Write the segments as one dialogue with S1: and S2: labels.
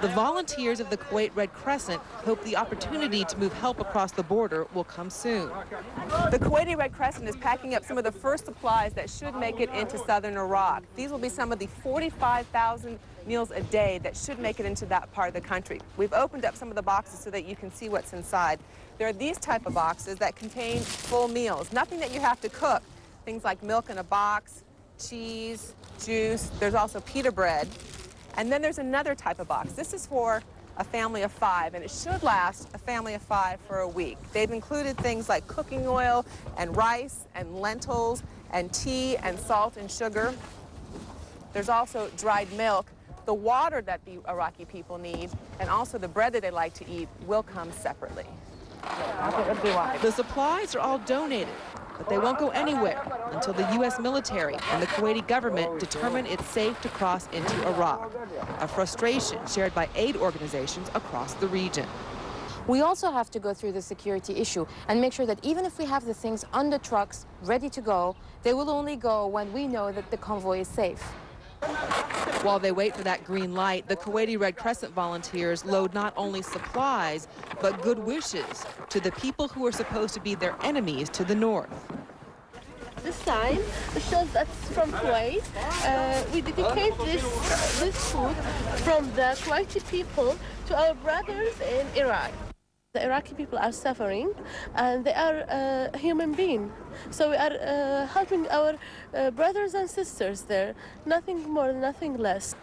S1: The volunteers of the Kuwait Red Crescent hope the opportunity to move help across the border will come soon. The Kuwaiti Red Crescent is packing up some of the first supplies that should make it into southern Iraq. These will be some of the 45,000 meals a day that should make it into that part of the country. We've opened up some of the boxes so that you can see what's inside. There are these type of boxes that contain full meals, nothing that you have to cook. Things like milk in a box, cheese, juice. There's also pita bread. And then there's another type of box. This is for a family of 5, and it should last a family of 5 for a week. They've included things like cooking oil and rice and lentils and tea and salt and sugar. There's also dried milk. The water that the Iraqi people need and also the bread that they like to eat will come separately. The supplies are all donated, but they won't go anywhere until the U.S. military and the Kuwaiti government determine it's safe to cross into Iraq, a frustration shared by aid organizations across the region.
S2: We also have to go through the security issue and make sure that even if we have the things on the trucks ready to go, they will only go when we know that the convoy is safe.
S1: While they wait for that green light, the Kuwaiti Red Crescent volunteers load not only supplies, but good wishes to the people who are supposed to be their enemies to the north.
S3: This sign shows that's from Kuwait. We dedicate this food from the Kuwaiti people to our brothers in Iraq. The Iraqi people are suffering, and they are human beings. So we are helping our brothers and sisters there. Nothing more, nothing less.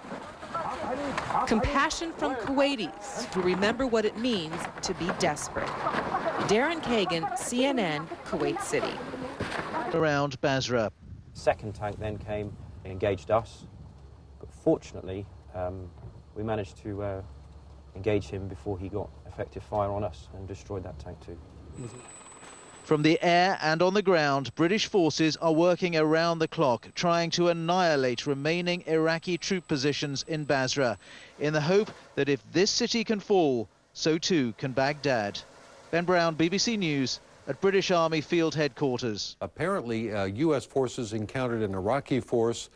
S1: Compassion from Kuwaitis who remember what it means to be desperate. Darren Kagan, CNN, Kuwait City.
S4: Around Basra.
S5: Second tank then came and engaged us, but fortunately we managed to engage him before he got effective fire on us and destroyed that tank too.
S4: From the air and on the ground, British forces are working around the clock, trying to annihilate remaining Iraqi troop positions in Basra, in the hope that if this city can fall, so too can Baghdad. Ben Brown, BBC News, at British Army Field Headquarters.
S6: Apparently, U.S. forces encountered an Iraqi force.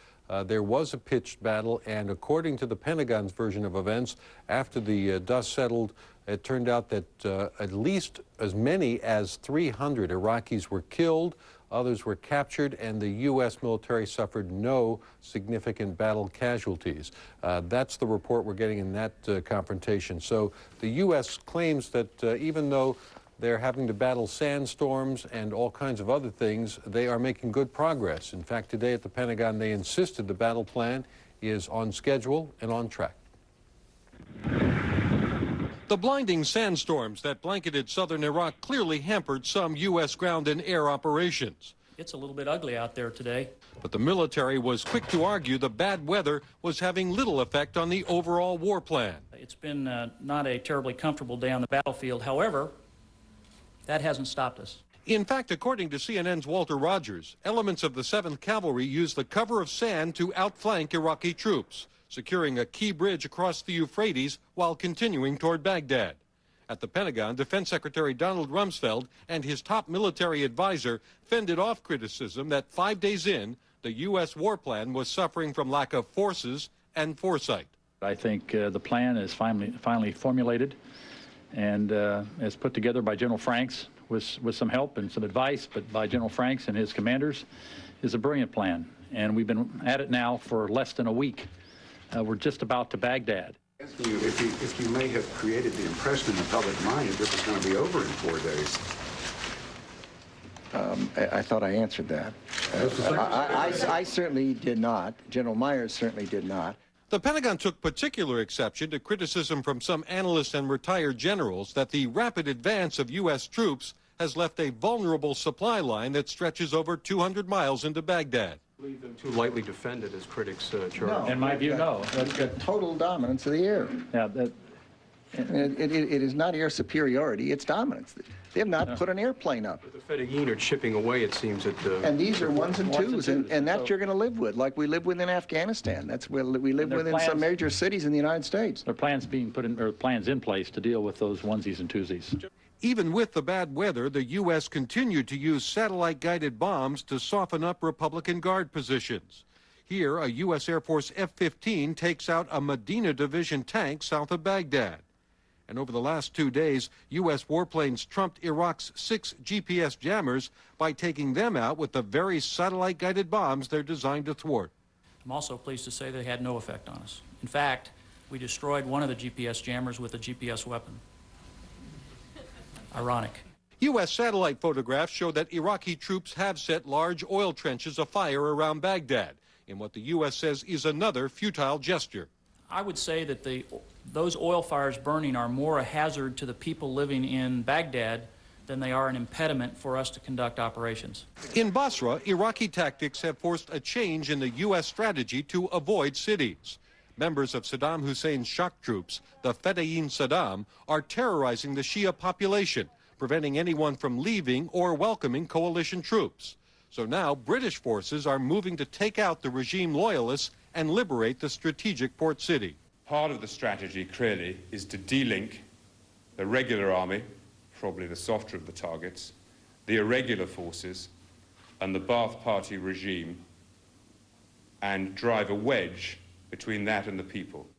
S6: There was a pitched battle, and according to the Pentagon's version of events, after the dust settled, it turned out that at least as many as 300 Iraqis were killed, others were captured, and the U.S. military suffered no significant battle casualties. That's the report we're getting in that confrontation. So the U.S. claims that even though they're having to battle sandstorms and all kinds of other things, they are making good progress. In fact, today at the Pentagon, they insisted the battle plan is on schedule and on track.
S7: The blinding sandstorms that blanketed southern Iraq clearly hampered some U.S. ground and air operations.
S8: It's a little bit ugly out there today.
S7: But the military was quick to argue the bad weather was having little effect on the overall war plan.
S8: It's been not a terribly comfortable day on the battlefield. However, that hasn't stopped us.
S7: In fact, according to CNN's Walter Rogers, elements of the 7th Cavalry used the cover of sand to outflank Iraqi troops, securing a key bridge across the Euphrates while continuing toward Baghdad. At the Pentagon, Defense Secretary Donald Rumsfeld and his top military advisor fended off criticism that 5 days in, the U.S. war plan was suffering from lack of forces and foresight.
S9: I think the plan is finally formulated and is put together by General Franks with some help and some advice, but by General Franks and his commanders, is a brilliant plan. And we've been at it now for less than a week. We're just about to Baghdad.
S10: If you may have created the impression in the public mind that this was going to be over in 4 days.
S11: I thought I answered that. I certainly did not. General Myers certainly did not.
S7: The Pentagon took particular exception to criticism from some analysts and retired generals that the rapid advance of U.S. troops has left a vulnerable supply line that stretches over 200 miles into Baghdad.
S12: I believe them too lightly defended, as critics charge.
S11: No,
S9: in my view, no.
S11: That's got total dominance of the air.
S9: Yeah,
S11: it is not air superiority, it's dominance. They have not put an airplane up.
S12: The Fedayeen are chipping away, it seems.
S11: And these are ones and twos, and that you're going to live with, like we live with in Afghanistan. That's where we live with in some major cities in the United States.
S9: There are plans being put in, or plans in place to deal with those onesies and twosies.
S7: Even with the bad weather, the U.S. continued to use satellite-guided bombs to soften up Republican Guard positions. Here, a U.S. Air Force F-15 takes out a Medina Division tank south of Baghdad. And over the last 2 days, U.S. warplanes trumped Iraq's 6 GPS jammers by taking them out with the very satellite-guided bombs they're designed to thwart.
S8: I'm also pleased to say they had no effect on us. In fact, we destroyed one of the GPS jammers with a GPS weapon. Ironic.
S7: U.S. satellite photographs show that Iraqi troops have set large oil trenches afire around Baghdad in what the U.S. says is another futile gesture.
S8: I would say that those oil fires burning are more a hazard to the people living in Baghdad than they are an impediment for us to conduct operations.
S7: In Basra, Iraqi tactics have forced a change in the U.S. strategy to avoid cities. Members of Saddam Hussein's shock troops, the Fedayeen Saddam, are terrorizing the Shia population, preventing anyone from leaving or welcoming coalition troops. So now British forces are moving to take out the regime loyalists and liberate the strategic port city.
S13: Part of the strategy, clearly, is to delink the regular army, probably the softer of the targets, the irregular forces, and the Ba'ath Party regime, and drive a wedge between that and the people.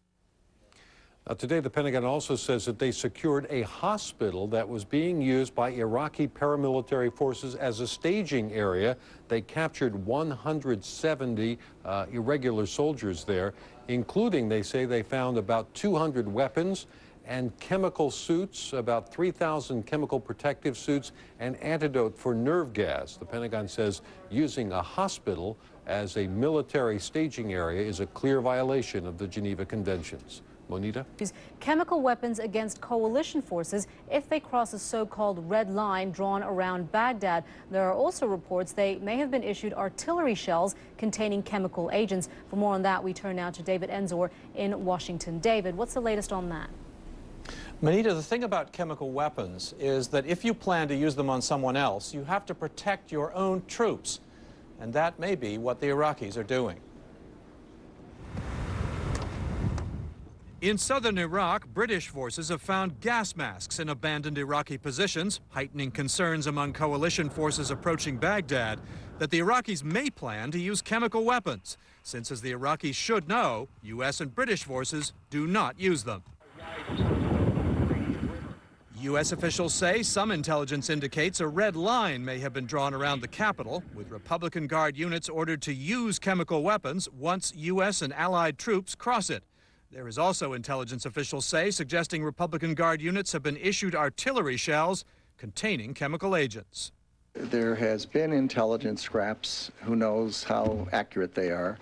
S6: Now, today, the Pentagon also says that they secured a hospital that was being used by Iraqi paramilitary forces as a staging area. They captured 170 irregular soldiers there, including, they say, they found about 200 weapons and chemical suits, about 3,000 chemical protective suits, and antidote for nerve gas. The Pentagon says using a hospital as a military staging area is a clear violation of the Geneva Conventions. Monita?
S14: Chemical weapons against coalition forces if they cross a so-called red line drawn around Baghdad. There are also reports they may have been issued artillery shells containing chemical agents. For more on that, we turn now to David Enzor in Washington. David, what's the latest on that?
S15: Manita, the thing about chemical weapons is that if you plan to use them on someone else, you have to protect your own troops. And that may be what the Iraqis are doing.
S16: In southern Iraq, British forces have found gas masks in abandoned Iraqi positions, heightening concerns among coalition forces approaching Baghdad that the Iraqis may plan to use chemical weapons, since, as the Iraqis should know, U.S. and British forces do not use them. U.S. officials say some intelligence indicates a red line may have been drawn around the capital, with Republican Guard units ordered to use chemical weapons once U.S. and allied troops cross it. There is also, intelligence officials say, suggesting Republican Guard units have been issued artillery shells containing chemical agents.
S11: There has been intelligence scraps, who knows how accurate they are,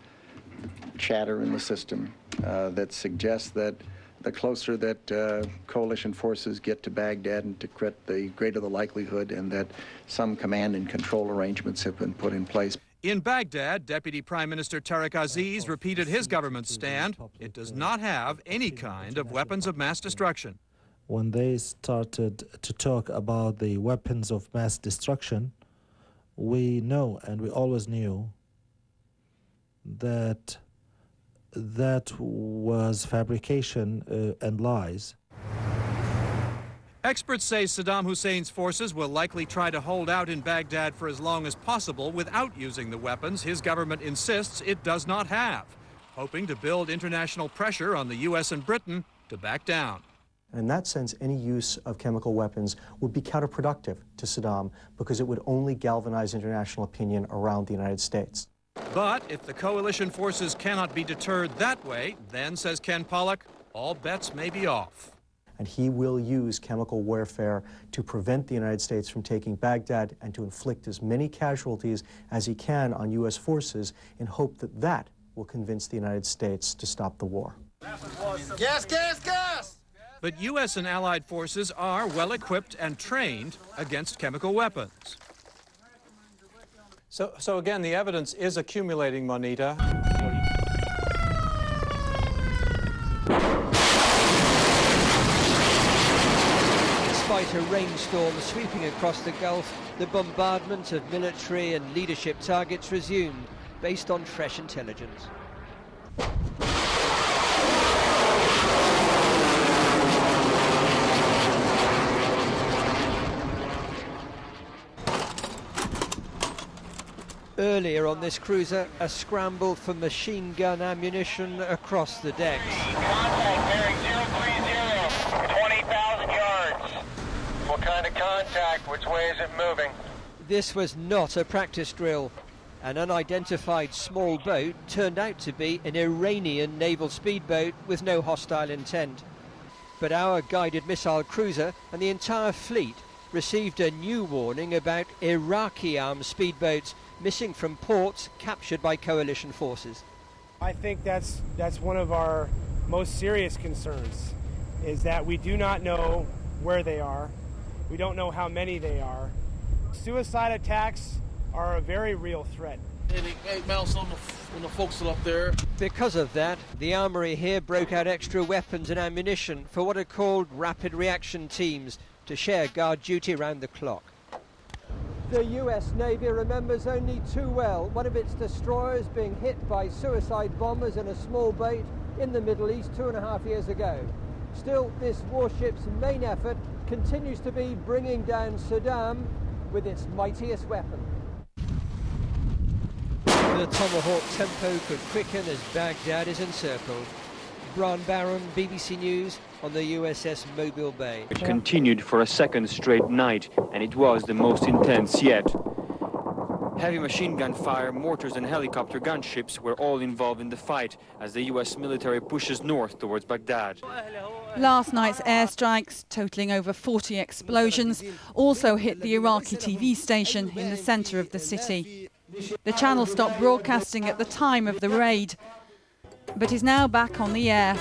S11: chatter in the system that suggests that the closer that coalition forces get to Baghdad and Tikrit, the greater the likelihood, and that some command and control arrangements have been put in place.
S16: In Baghdad, Deputy Prime Minister Tariq Aziz repeated his government's stand. It does not have any kind of weapons of mass destruction.
S17: When they started to talk about the weapons of mass destruction, we know, and we always knew, that that was fabrication and lies.
S16: Experts say Saddam Hussein's forces will likely try to hold out in Baghdad for as long as possible without using the weapons his government insists it does not have, hoping to build international pressure on the U.S. and Britain to back down.
S18: In that sense, any use of chemical weapons would be counterproductive to Saddam because it would only galvanize international opinion around the United States.
S16: But if the coalition forces cannot be deterred that way, then, says Ken Pollack, all bets may be off.
S18: And he will use chemical warfare to prevent the United States from taking Baghdad and to inflict as many casualties as he can on U.S. forces in hope that that will convince the United States to stop the war.
S16: Gas, gas, gas! But U.S. and allied forces are well equipped and trained against chemical weapons.
S15: So again, the evidence is accumulating, Monita.
S19: Despite a rainstorm sweeping across the Gulf, the bombardment of military and leadership targets resumed based on fresh intelligence. Earlier on this cruiser, a scramble for machine gun ammunition across the decks.
S20: Contact bearing 030, 20,000 yards. What kind of contact? Which way is it moving?
S19: This was not a practice drill. An unidentified small boat turned out to be an Iranian naval speedboat with no hostile intent. But our guided missile cruiser and the entire fleet received a new warning about Iraqi armed speedboats missing from ports captured by coalition forces.
S21: I think that's one of our most serious concerns, is that we do not know where they are. We don't know how many they are. Suicide attacks are a very real threat.
S22: Hey, mouse on the forecastle up there.
S19: Because of that, the armory here broke out extra weapons and ammunition for what are called rapid reaction teams to share guard duty around the clock. The US Navy remembers only too well one of its destroyers being hit by suicide bombers in a small boat in the Middle East 2.5 years ago. Still, this warship's main effort continues to be bringing down Saddam with its mightiest weapon. The Tomahawk tempo could quicken as Baghdad is encircled. Bron Barron, BBC News, on the USS Mobile Bay.
S23: It continued for a second straight night, and it was the most intense yet. Heavy machine gun fire, mortars and helicopter gunships were all involved in the fight as the US military pushes north towards Baghdad.
S24: Last night's airstrikes, totaling over 40 explosions, also hit the Iraqi TV station in the centre of the city. The channel stopped broadcasting at the time of the raid, but is now back on the air.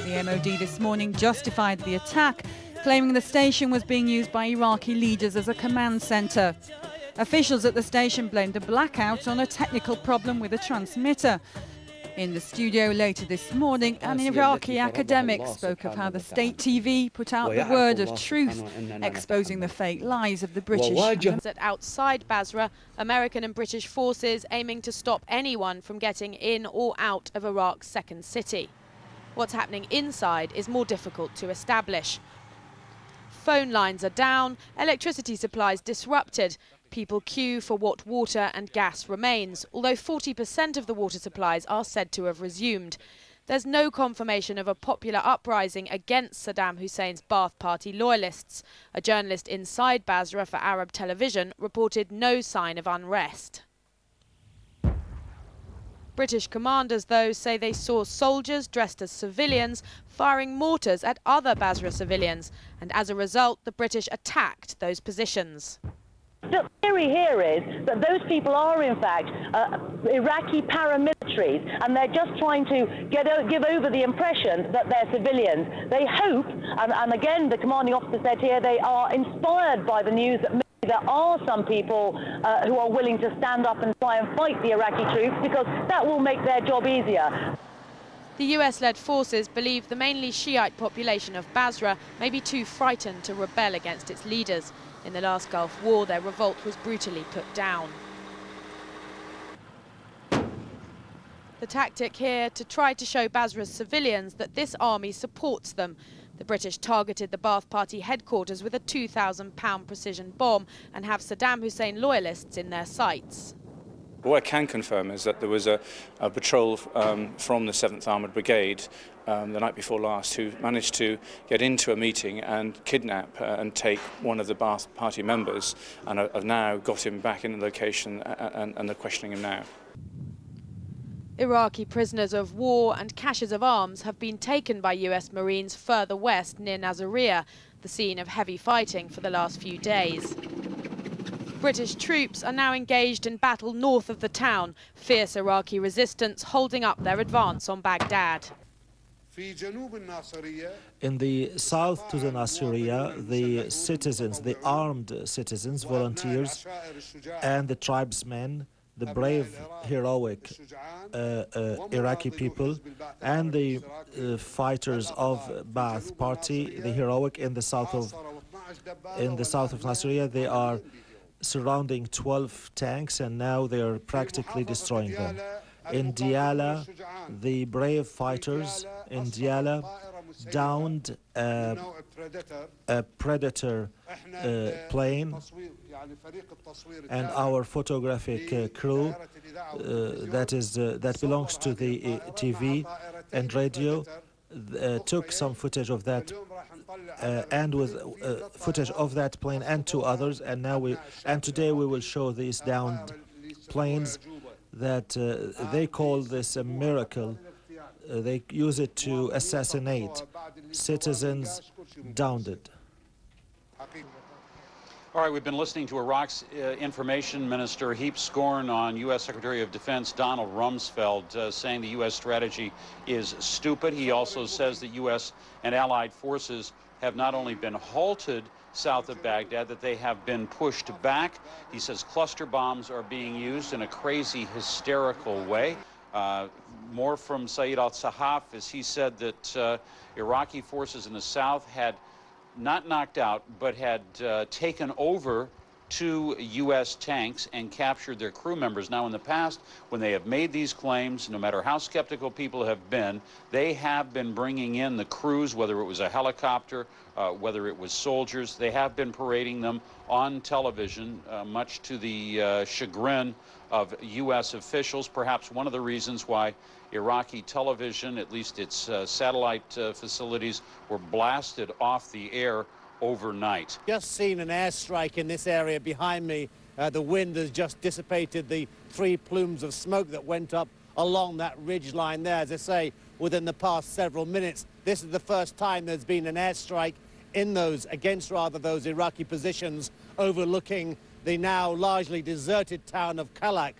S24: The MOD this morning justified the attack, claiming the station was being used by Iraqi leaders as a command centre. Officials at the station blamed a blackout on a technical problem with a transmitter. In the studio later this morning, an Iraqi academic spoke of how the state TV put out the word of truth, exposing the fake lies of the British.
S1: Outside Basra, American and British forces aiming to stop anyone from getting in or out of Iraq's second city. What's happening inside is more difficult to establish. Phone lines are down, electricity supplies disrupted. People queue for what water and gas remains, although 40% of the water supplies are said to have resumed. There's no confirmation of a popular uprising against Saddam Hussein's Ba'ath Party loyalists. A journalist inside Basra for Arab television reported no sign of unrest. British commanders, though, say they saw soldiers dressed as civilians firing mortars at other Basra civilians, and as a result, the British attacked those positions.
S25: The theory here is that those people are, in fact, Iraqi paramilitaries, and they're just trying to give over the impression that they're civilians. They hope, and again, the commanding officer said here, they are inspired by the news that maybe there are some people who are willing to stand up and try and fight the Iraqi troops, because that will make their job easier.
S1: The US-led forces believe the mainly Shiite population of Basra may be too frightened to rebel against its leaders. In the last Gulf War, their revolt was brutally put down. The tactic here to try to show Basra's civilians that this army supports them. The British targeted the Ba'ath Party headquarters with a £2,000 precision bomb and have Saddam Hussein loyalists in their sights.
S26: What I can confirm is that there was a patrol from the 7th Armoured Brigade the night before last who managed to get into a meeting and kidnap and take one of the Ba'ath Party members, and have now got him back in the location and they're questioning him now.
S1: Iraqi prisoners of war and caches of arms have been taken by US Marines further west near Nasiriyah, the scene of heavy fighting for the last few days. British troops are now engaged in battle north of the town, fierce Iraqi resistance holding up their advance on Baghdad.
S17: In the south to the Nasiriyah, the citizens, the armed citizens, volunteers, and the tribesmen, the brave, heroic Iraqi people, and the fighters of Ba'ath Party, the heroic in the south of Nasiriyah, they are surrounding 12 tanks, and now they are practically destroying them. In Diyala, the brave fighters in Diyala downed a Predator plane, and our photographic crew that belongs to the TV and radio took some footage of that and with footage of that plane and two others, and today we will show these downed planes that they call this a miracle. They use it to assassinate citizens, downed it.
S2: All right, we've been listening to Iraq's information minister heap scorn on U.S. Secretary of Defense Donald Rumsfeld, saying the U.S. strategy is stupid. He also says that U.S. and allied forces have not only been halted south of Baghdad, that they have been pushed back. He says cluster bombs are being used in a crazy, hysterical way. More from Saeed al-Sahaf, as he said that Iraqi forces in the south had not knocked out, but had taken over 2 U.S. tanks and captured their crew members. Now, in the past, when they have made these claims, no matter how skeptical people have been, they have been bringing in the crews, whether it was a helicopter, whether it was soldiers. They have been parading them on television, much to the chagrin of U.S. officials. Perhaps one of the reasons why Iraqi television, at least its satellite facilities, were blasted off the air overnight.
S3: Just seen an airstrike in this area behind me. The wind has just dissipated the 3 plumes of smoke that went up along that ridge line there. As I say, within the past several minutes, this is the first time there's been an airstrike in those Iraqi positions overlooking the now largely deserted town of Kalak.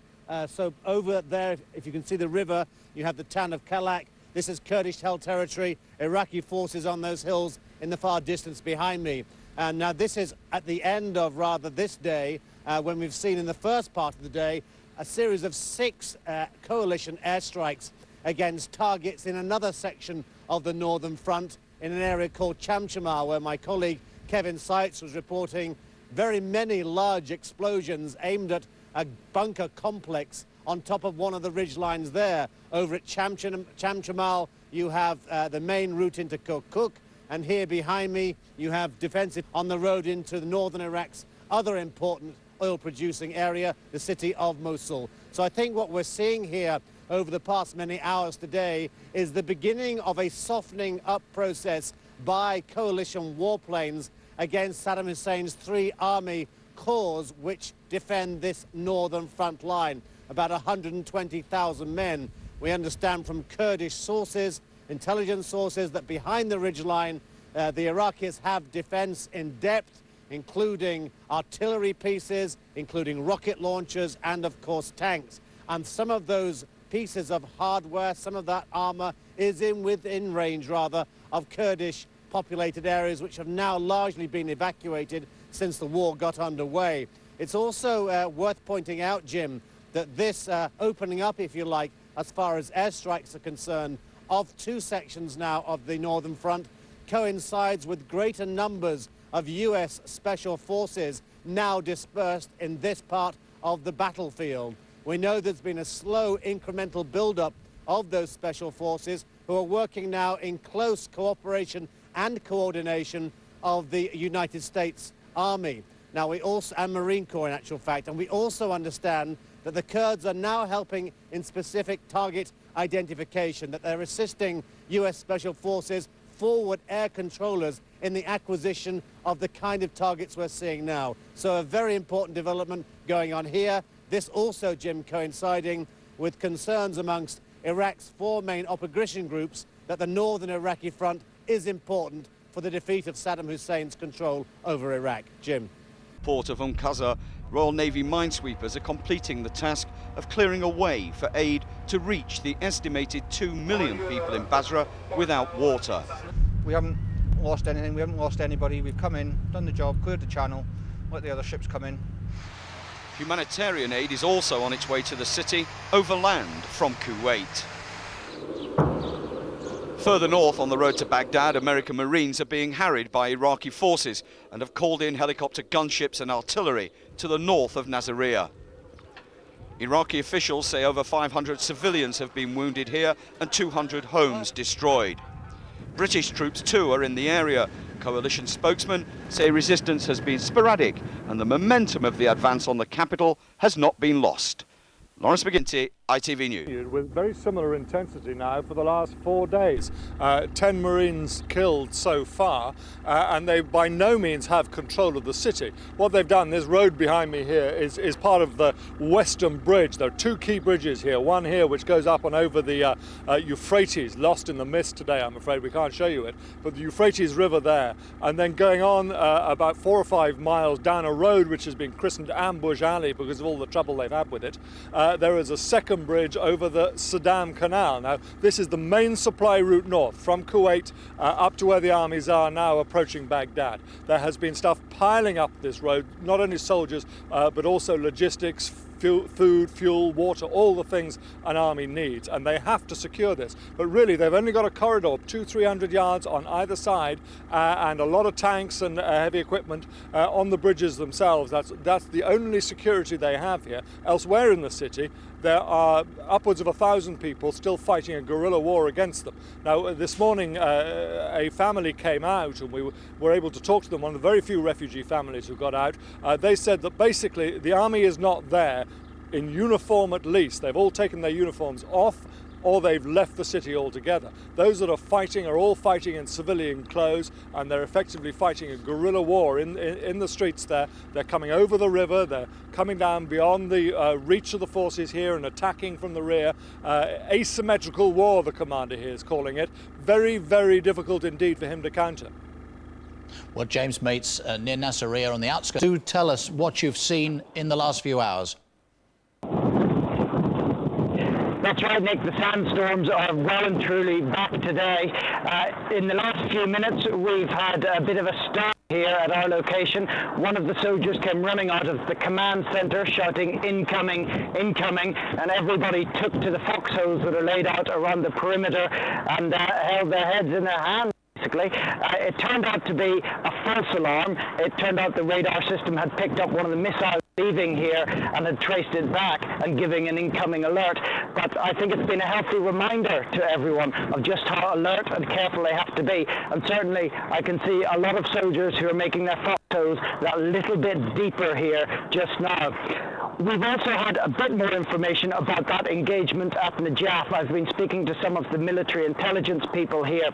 S3: So over there, if you can see the river, you have the town of Kalak. This is Kurdish-held territory, Iraqi forces on those hills in the far distance behind me. And now this is at the end of this day, when we've seen in the first part of the day a series of 6 coalition airstrikes against targets in another section of the northern front in an area called Chamchamal, where my colleague Kevin Seitz was reporting very many large explosions aimed at a bunker complex on top of one of the ridge lines there. Over at Chamchamal, you have the main route into Kirkuk, and here behind me, you have defensive on the road into the northern Iraq's other important oil-producing area, the city of Mosul. So I think what we're seeing here over the past many hours today is the beginning of a softening up process by coalition warplanes against Saddam Hussein's 3 army corps which defend this northern front line, about 120,000 men. We understand from Kurdish sources, intelligence sources, that behind the ridgeline, the Iraqis have defense in depth, including artillery pieces, including rocket launchers, and of course tanks. And some of those pieces of hardware, some of that armor is within range of Kurdish populated areas, which have now largely been evacuated since the war got underway. It's also worth pointing out, Jim, that this opening up, if you like, as far as airstrikes are concerned, of 2 sections now of the northern front coincides with greater numbers of U.S. special forces now dispersed in this part of the battlefield. We know there's been a slow incremental build-up of those special forces who are working now in close cooperation and coordination of the United States Army. Now and Marine Corps in actual fact, and we also understand that the Kurds are now helping in specific target identification, that they're assisting U.S. Special Forces forward air controllers in the acquisition of the kind of targets we're seeing now. So a very important development going on here. This also, Jim, coinciding with concerns amongst Iraq's 4 main opposition groups that the northern Iraqi front is important for the defeat of Saddam Hussein's control over Iraq. Jim.
S4: Port of Qasr, Royal Navy minesweepers are completing the task of clearing a way for aid to reach the estimated 2 million people in Basra without water.
S5: We haven't lost anything, we haven't lost anybody. We've come in, done the job, cleared the channel, let the other ships come in.
S4: Humanitarian aid is also on its way to the city over land from Kuwait. Further north on the road to Baghdad, American Marines are being harried by Iraqi forces and have called in helicopter gunships and artillery to the north of Nasiriyah. Iraqi officials say over 500 civilians have been wounded here and 200 homes destroyed. British troops too are in the area. Coalition spokesmen say resistance has been sporadic and the momentum of the advance on the capital has not been lost. Lawrence McGinty, ITV News.
S7: With very similar intensity now for the last 4 days. 10 Marines killed so far, and they by no means have control of the city. What they've done, this road behind me here is part of the Western Bridge. There are two key bridges here, one here which goes up and over the Euphrates, lost in the mist today, I'm afraid we can't show you it, but the Euphrates River there, and then going on about 4 or 5 miles down a road which has been christened Ambush Alley because of all the trouble they've had with it. There is a second bridge over the Saddam Canal. Now, this is the main supply route north from Kuwait up to where the armies are now approaching Baghdad. There has been stuff piling up this road, not only soldiers, but also logistics, food, fuel, water, all the things an army needs, and they have to secure this. But really, they've only got a corridor, 200-300 yards on either side, and a lot of tanks and heavy equipment on the bridges themselves. That's the only security they have here. Elsewhere in the city, there are upwards of 1,000 people still fighting a guerrilla war against them. Now, this morning, a family came out, and we were able to talk to them, one of the very few refugee families who got out. They said that basically the army is not there in uniform at least. They've all taken their uniforms off, or they've left the city altogether. Those that are fighting are all fighting in civilian clothes, and they're effectively fighting a guerrilla war in the streets there. They're coming over the river, they're coming down beyond the reach of the forces here and attacking from the rear. Asymmetrical war, the commander here is calling it. Very, very difficult indeed for him to counter.
S8: Well, James Mates, near Nasiriyah on the outskirts. Do tell us what you've seen in the last few hours.
S9: That's right, Nick. The sandstorms are well and truly back today. In the last few minutes, we've had a bit of a stir here at our location. One of the soldiers came running out of the command centre shouting, "Incoming, incoming," and everybody took to the foxholes that are laid out around the perimeter and held their heads in their hands. It turned out to be a false alarm. It turned out the radar system had picked up one of the missiles leaving here and had traced it back and giving an incoming alert. But I think it's been a healthy reminder to everyone of just how alert and careful they have to be. And certainly I can see a lot of soldiers who are making their foxholes that little bit deeper here just now. We've also had a bit more information about that engagement at Najaf. I've been speaking to some of the military intelligence people here.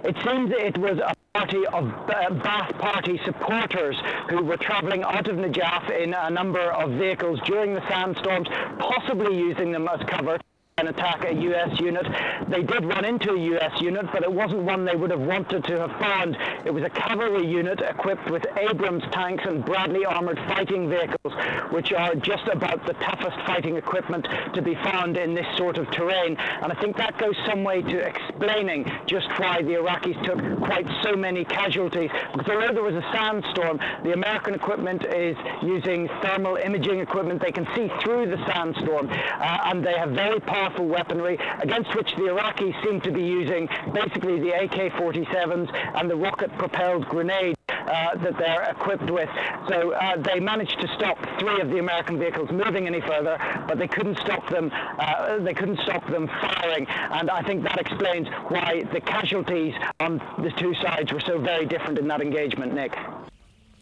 S9: It seems it was a party of Ba'ath Party supporters who were travelling out of Najaf in a number of vehicles during the sandstorms, possibly using them as cover and attack a US unit. They did run into a US unit, but it wasn't one they would have wanted to have found. It was a cavalry unit equipped with Abrams tanks and Bradley armoured fighting vehicles, which are just about the toughest fighting equipment to be found in this sort of terrain. And I think that goes some way to explaining just why the Iraqis took quite so many casualties. Because although there was a sandstorm, the American equipment is using thermal imaging equipment. They can see through the sandstorm, and they have very powerful weaponry against which the Iraqis seem to be using basically the AK-47s and the rocket-propelled grenades that they're equipped with. So they managed to stop 3 of the American vehicles moving any further, but they couldn't stop them. They couldn't stop them firing, and I think that explains why the casualties on the two sides were so very different in that engagement. Nick,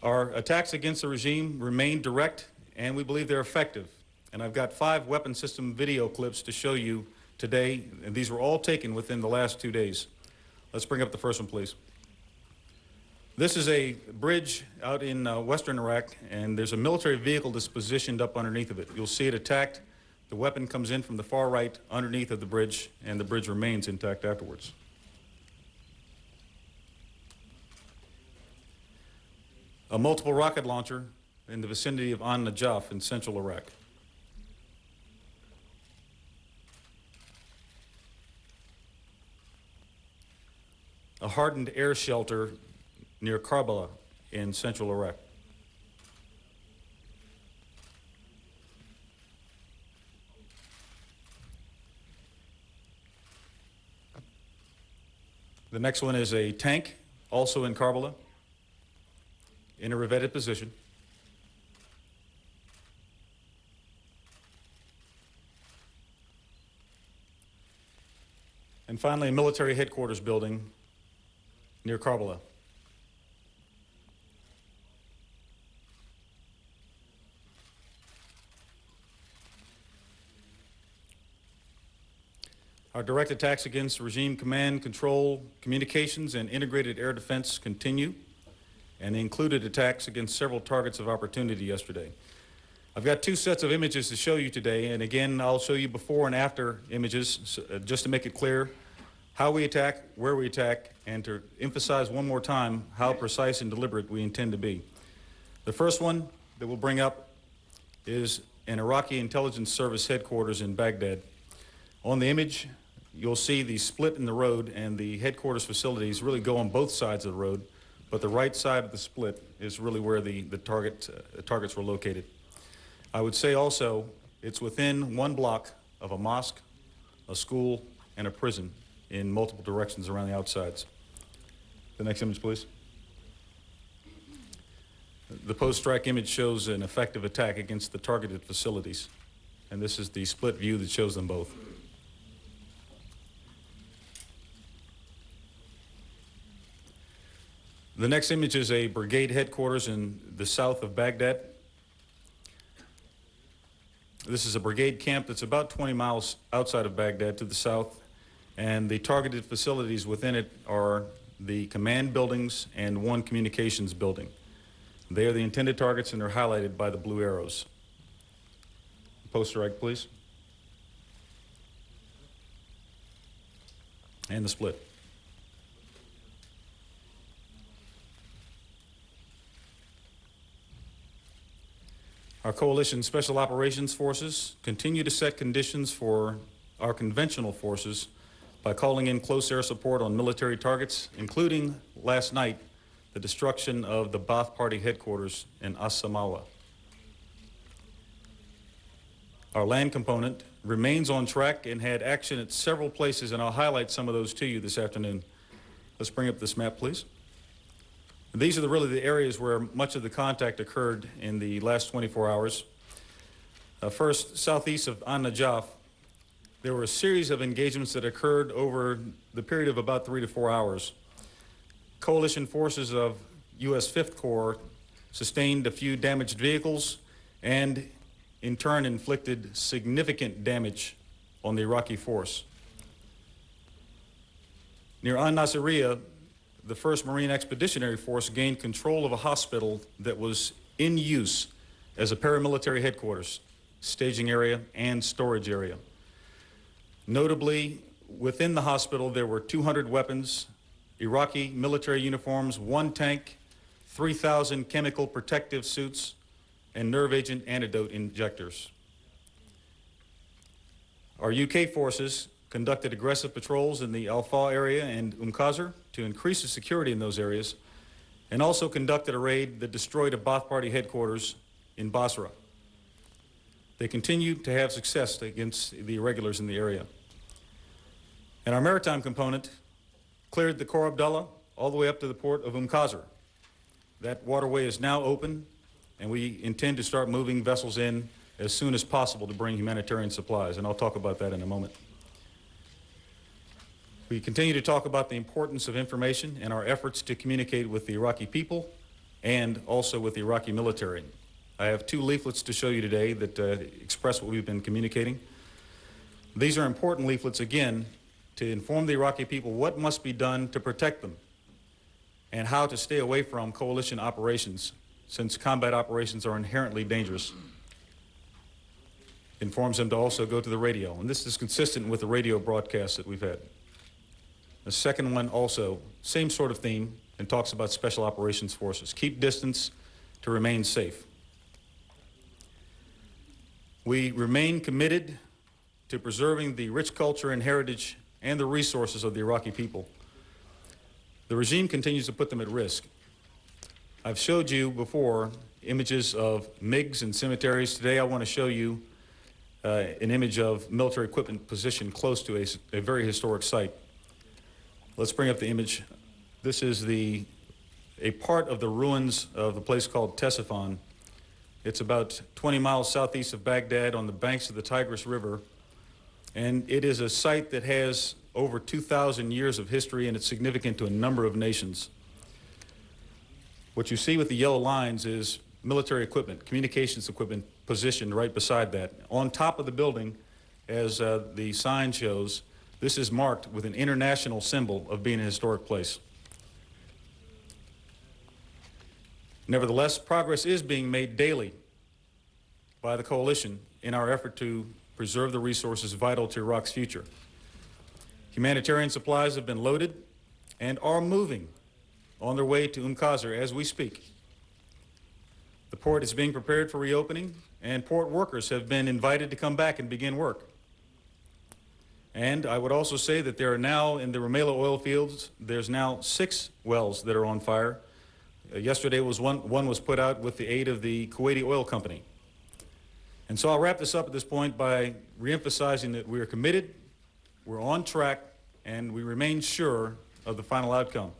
S10: our attacks against the regime remain direct, and we believe they're effective. And I've got 5 weapon system video clips to show you today, and these were all taken within the last 2 days. Let's bring up the first one, please. This is a bridge out in western Iraq, and there's a military vehicle that's positioned up underneath of it. You'll see it attacked. The weapon comes in from the far right underneath of the bridge, and the bridge remains intact afterwards. A multiple rocket launcher in the vicinity of An Najaf in central Iraq. A hardened air shelter near Karbala in central Iraq. The next one is a tank, also in Karbala, in a revetted position. And finally, a military headquarters building near Karbala. Our direct attacks against regime command, control, communications, and integrated air defense continue, and they included attacks against several targets of opportunity yesterday. I've got two sets of images to show you today, and again, I'll show you before and after images just to make it clear how we attack, where we attack, and to emphasize one more time how precise and deliberate we intend to be. The first one that we'll bring up is an Iraqi intelligence service headquarters in Baghdad. On the image, you'll see the split in the road, and the headquarters facilities really go on both sides of the road, but the right side of the split is really where the targets were located. I would say also it's within 1 block of a mosque, a school, and a prison in multiple directions around the outsides. The next image, please. The post-strike image shows an effective attack against the targeted facilities, and this is the split view that shows them both. The next image is a brigade headquarters in the south of Baghdad. This is a brigade camp that's about 20 miles outside of Baghdad to the south, and the targeted facilities within it are the command buildings and 1 communications building. They are the intended targets, and they're highlighted by the blue arrows. Post-strike, please. And the split. Our coalition special operations forces continue to set conditions for our conventional forces by calling in close air support on military targets, including last night, the destruction of the Ba'ath Party headquarters in As-Samawa. Our land component remains on track and had action at several places, and I'll highlight some of those to you this afternoon. Let's bring up this map, please. These are really the areas where much of the contact occurred in the last 24 hours. First, southeast of An-Najaf, there were a series of engagements that occurred over the period of about 3 to 4 hours. Coalition forces of U.S. 5th Corps sustained a few damaged vehicles and, in turn, inflicted significant damage on the Iraqi force. Near An-Nasiriyah, the 1st Marine Expeditionary Force gained control of a hospital that was in use as a paramilitary headquarters, staging area, and storage area. Notably, within the hospital, there were 200 weapons, Iraqi military uniforms, 1 tank, 3,000 chemical protective suits, and nerve agent antidote injectors. Our UK forces conducted aggressive patrols in the Al-Fa area and Qasr to increase the security in those areas, and also conducted a raid that destroyed a Ba'ath Party headquarters in Basra. They continue to have success against the irregulars in the area. And our maritime component cleared the Khor Abdullah all the way up to the port of Qasr. That waterway is now open, and we intend to start moving vessels in as soon as possible to bring humanitarian supplies, and I'll talk about that in a moment. We continue to talk about the importance of information and our efforts to communicate with the Iraqi people and also with the Iraqi military. I have 2 leaflets to show you today that express what we've been communicating. These are important leaflets, again, to inform the Iraqi people what must be done to protect them and how to stay away from coalition operations, since combat operations are inherently dangerous. It informs them to also go to the radio, and this is consistent with the radio broadcasts that we've had. The second one also, same sort of theme, and talks about special operations forces. Keep distance to remain safe. We remain committed to preserving the rich culture and heritage and the resources of the Iraqi people. The regime continues to put them at risk. I've showed you before images of MiGs and cemeteries. Today I want to show you an image of military equipment positioned close to a very historic site. Let's bring up the image. This is a part of the ruins of the place called Ctesiphon. It's about 20 miles southeast of Baghdad on the banks of the Tigris River. And it is a site that has over 2,000 years of history, and it's significant to a number of nations. What you see with the yellow lines is military equipment, communications equipment positioned right beside that. On top of the building, as the sign shows, this is marked with an international symbol of being a historic place. Nevertheless, progress is being made daily by the coalition in our effort to preserve the resources vital to Iraq's future. Humanitarian supplies have been loaded and are moving on their way to Qasr as we speak. The port is being prepared for reopening, and port workers have been invited to come back and begin work. And I would also say that there are now, in the Rumaila oil fields, there's now 6 wells that are on fire. Yesterday was one was put out with the aid of the Kuwaiti Oil Company. And so I'll wrap this up at this point by reemphasizing that we are committed, we're on track, and we remain sure of the final outcome.